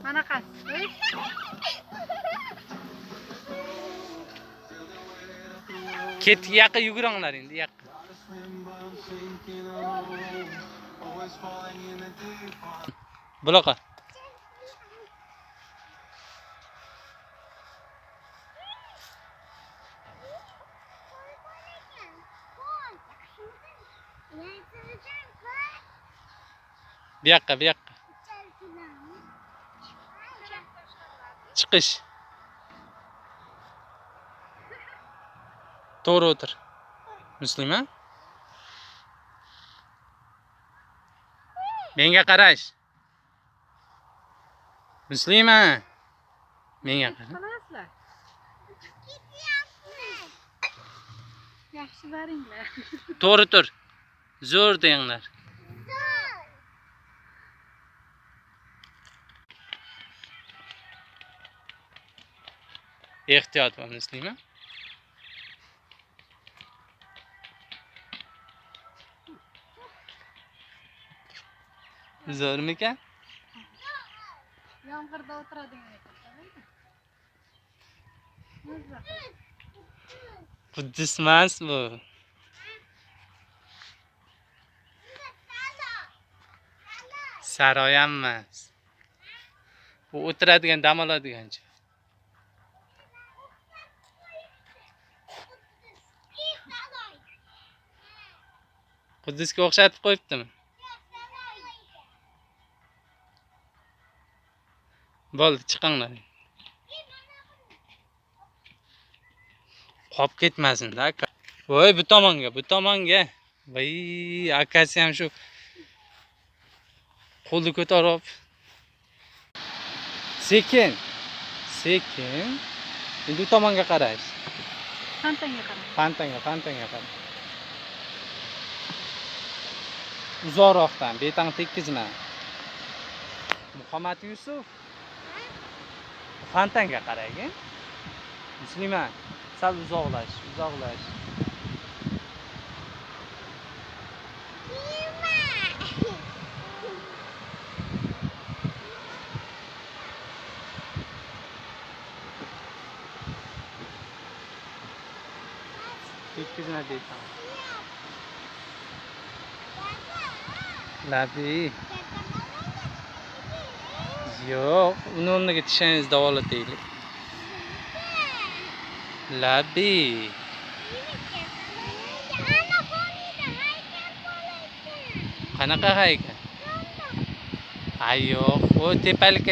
Qanaqasi? Ket yoqqa yuguranglar endi yoqqa. Buloqa. Bu yoqqa, bu yoqqa. Chiqish. To'g'ri o'tir. Muslima? Menga qarash. Muslima. Menga qara. Qilasizlar. Yaxshi boringlar. To'g'ri tur. Zo'r denglar. Ehtiyot bo'l, Muslima. Zo'rmikan? Yomg'irda o'tiradigan ekan. Quddus emas bu. Saroy ham emas. Bu o'tiradigan, dam oladigan joy. Quddusga o'xshatib qo'yibdimi? Bo'ldi, chiqinglar. Qolib ketmasin-da aka. Voy, bu tomonga, bu tomonga. Voy, akasi ham shu qo'lni ko'tarib. Sekin. Sekin. Endi bu tomonga qarash. Fantanga qara. Fantanga qara. Uzoqroqdan, betang tekkizma. Muhammad Yusuf. Fantanga qarang. Muslima, sal uzoqlash. Tekkizma betang. Labi. Yo'q, uni o'rniga tishangizni davolataylik. Labi. Qanaqa haykal? Ay yo'q, o tepalikka